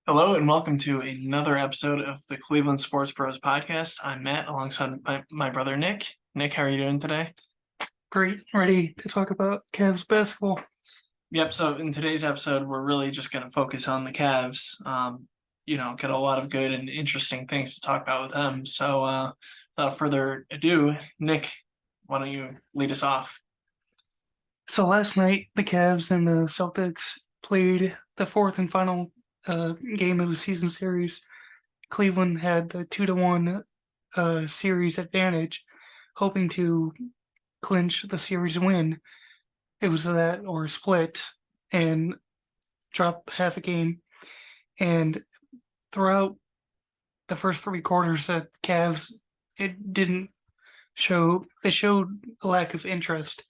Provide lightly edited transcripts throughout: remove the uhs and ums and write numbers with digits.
Hello and welcome to another episode of the Cleveland Sports Bros podcast. I'm Matt alongside my brother Nick. Nick, how are you doing today? Great, ready to talk about Cavs basketball. Yep, so in today's episode, we're really just going to focus on the Cavs. Get a lot of good and interesting things to talk about with them. So without further ado, Nick, why don't you lead us off? So last night, the Cavs and the Celtics played the fourth and final game of the season series. Cleveland had the 2-1 series advantage, hoping to clinch the series win. It was that or split and drop half a game. And throughout the first three quarters, the Cavs it didn't they showed a lack of interest.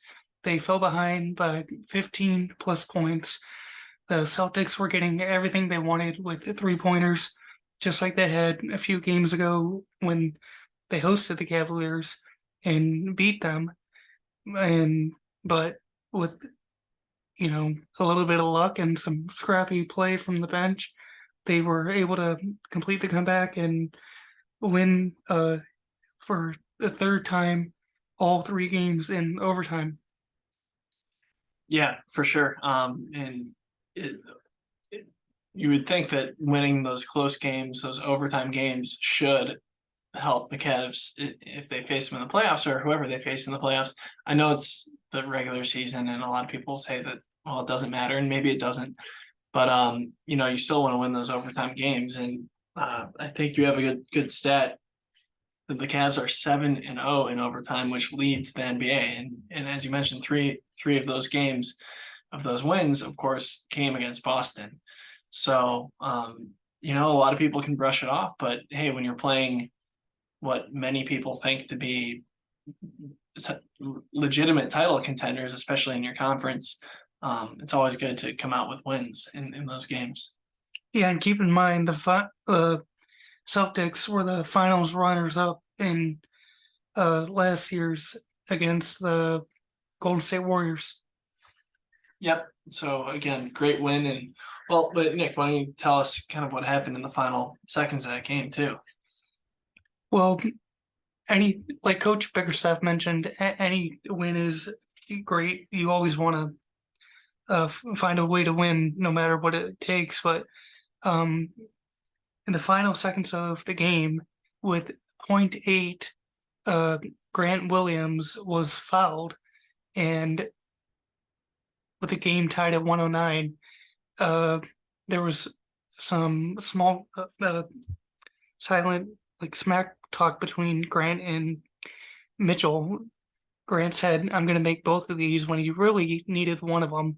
They fell behind by 15 plus points. The Celtics were getting everything they wanted with the three-pointers, just like they had a few games ago when they hosted the Cavaliers and beat them. But with a little bit of luck and some scrappy play from the bench, they were able to complete the comeback and win for the third time all three games in overtime. Yeah, for sure. And it, you would think that winning those close games, those overtime games, should help the Cavs if they face them in the playoffs or whoever they face in the playoffs. I know it's the regular season, and a lot of people say that it doesn't matter, and maybe it doesn't. But you still want to win those overtime games, and I think you have a good stat that the Cavs are 7-0 in overtime, which leads the NBA. And as you mentioned, three of those games, of those wins, of course, came against Boston. So a lot of people can brush it off, but hey, when you're playing what many people think to be legitimate title contenders, especially in your conference, it's always good to come out with wins in those games. Yeah, and keep in mind the Celtics were the finals runners-up in last year's against the Golden State Warriors. Yep. So again, great win, but Nick, why don't you tell us kind of what happened in the final seconds of that game too? Well, like Coach Bickerstaff mentioned, any win is great. You always want to find a way to win, no matter what it takes. But in the final seconds of the game, with .8, Grant Williams was fouled, and with the game tied at 109, there was some small silent smack talk between Grant and Mitchell. Grant said, "I'm going to make both of these," when he really needed one of them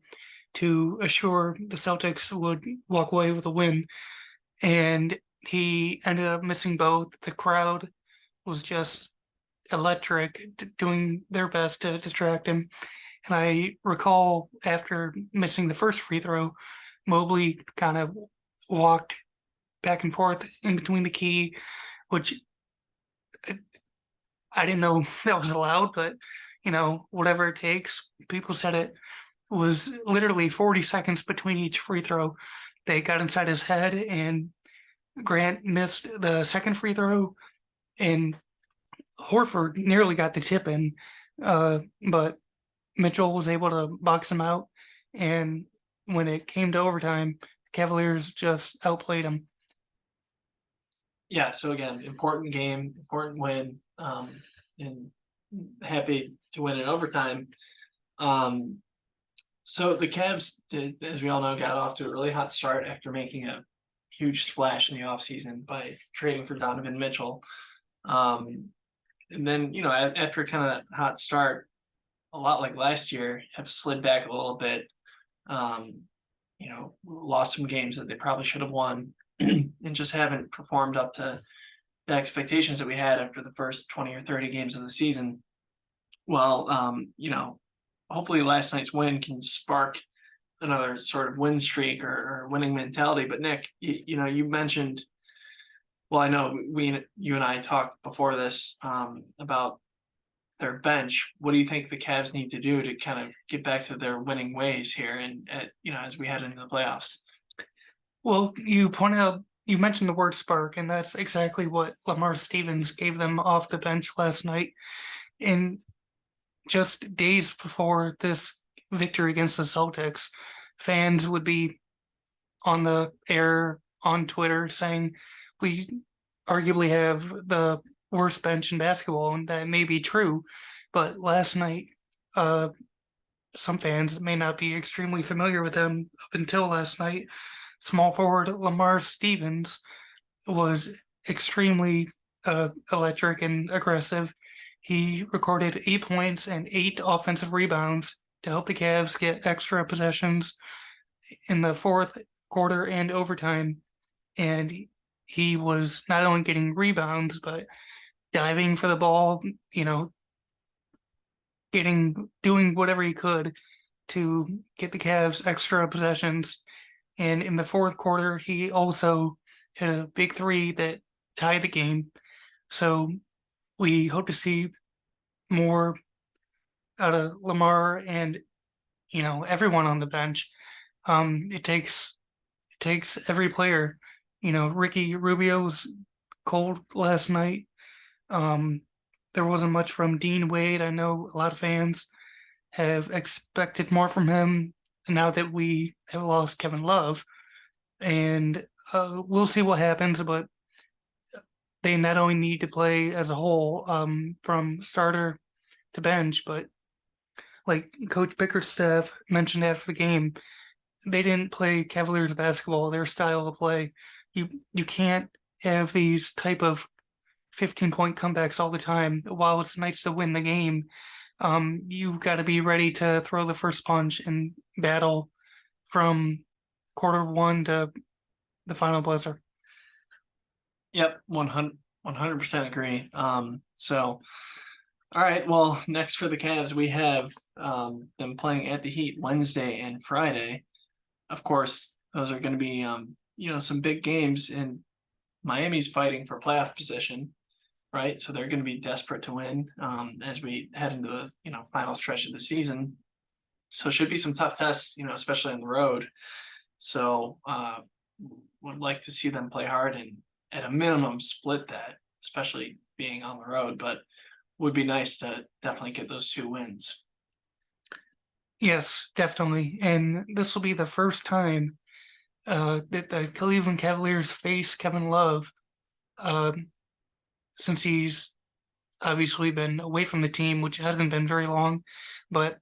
to assure the Celtics would walk away with a win. And he ended up missing both. The crowd was just electric, doing their best to distract him. And I recall after missing the first free throw, Mobley kind of walked back and forth in between the key, which I didn't know that was allowed, but whatever it takes. People said it was literally 40 seconds between each free throw. They got inside his head, and Grant missed the second free throw, and Horford nearly got the tip in, but Mitchell was able to box him out. And when it came to overtime, the Cavaliers just outplayed him. Yeah. So again, important game, important win, and happy to win in overtime. So the Cavs did, as we all know, got off to a really hot start after making a huge splash in the offseason by trading for Donovan Mitchell. And then, after kind of that hot start, a lot like last year, have slid back a little bit. Lost some games that they probably should have won and just haven't performed up to the expectations that we had after the first 20 or 30 games of the season. Well, hopefully last night's win can spark another sort of win streak or winning mentality. But Nick, you mentioned, well, I know you and I talked before this about their bench. What do you think the Cavs need to do to kind of get back to their winning ways here, and as we head into the playoffs? Well, you mentioned the word spark, and that's exactly what Lamar Stevens gave them off the bench last night. And just days before this victory against the Celtics, fans would be on the air on Twitter saying we arguably have the worst bench in basketball, and that may be true. But last night, uh, some fans may not be extremely familiar with them up until last night. Small forward Lamar Stevens was extremely electric and aggressive. He recorded 8 points and 8 offensive rebounds to help the Cavs get extra possessions in the fourth quarter and overtime. And he was not only getting rebounds, but diving for the ball, doing whatever he could to get the Cavs extra possessions. And in the fourth quarter, he also hit a big three that tied the game. So we hope to see more out of Lamar and everyone on the bench. It takes every player. Ricky Rubio was cold last night. Um, there wasn't much from Dean Wade. I know a lot of fans have expected more from him now that we have lost Kevin Love, and we'll see what happens. But they not only need to play as a whole, from starter to bench, but like Coach Bickerstaff mentioned after the game, they didn't play Cavaliers basketball, their style of play. You can't have these type of 15-point comebacks all the time. While it's nice to win the game, you've got to be ready to throw the first punch and battle from quarter one to the final buzzer. Yep, 100% agree. So all right, well, next for the Cavs, we have them playing at the Heat Wednesday and Friday. Of course, those are going to be some big games, and Miami's fighting for playoff position, right? So they're going to be desperate to win as we head into the final stretch of the season. So it should be some tough tests, especially on the road. So would like to see them play hard and at a minimum split that, especially being on the road. But would be nice to definitely get those 2 wins. Yes, definitely. And this will be the first time that the Cleveland Cavaliers face Kevin Love um, since he's obviously been away from the team, which hasn't been very long. But,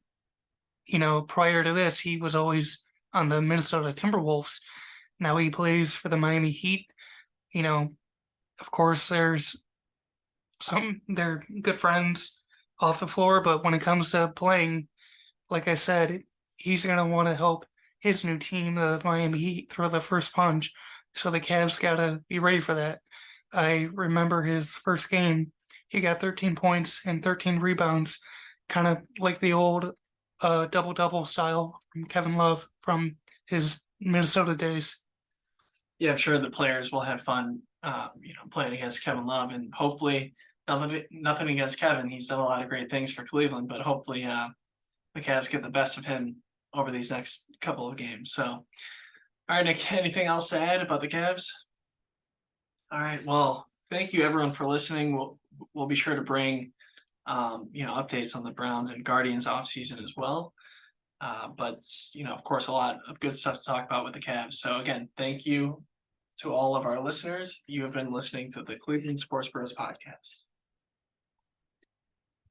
prior to this, he was always on the Minnesota Timberwolves. Now he plays for the Miami Heat. You know, of course, they're good friends off the floor, but when it comes to playing, like I said, he's going to want to help his new team, the Miami Heat, throw the first punch. So the Cavs got to be ready for that. I remember his first game. He got 13 points and 13 rebounds, kind of like the old double-double style from Kevin Love from his Minnesota days. Yeah, I'm sure the players will have fun, playing against Kevin Love, and hopefully, nothing against Kevin. He's done a lot of great things for Cleveland, but hopefully, the Cavs get the best of him over these next couple of games. So, all right, Nick, anything else to add about the Cavs? All right, well, thank you everyone for listening. We'll be sure to bring updates on the Browns and Guardians offseason as well. But of course, a lot of good stuff to talk about with the Cavs. So again, thank you to all of our listeners. You have been listening to the Cleveland Sports Bros podcast.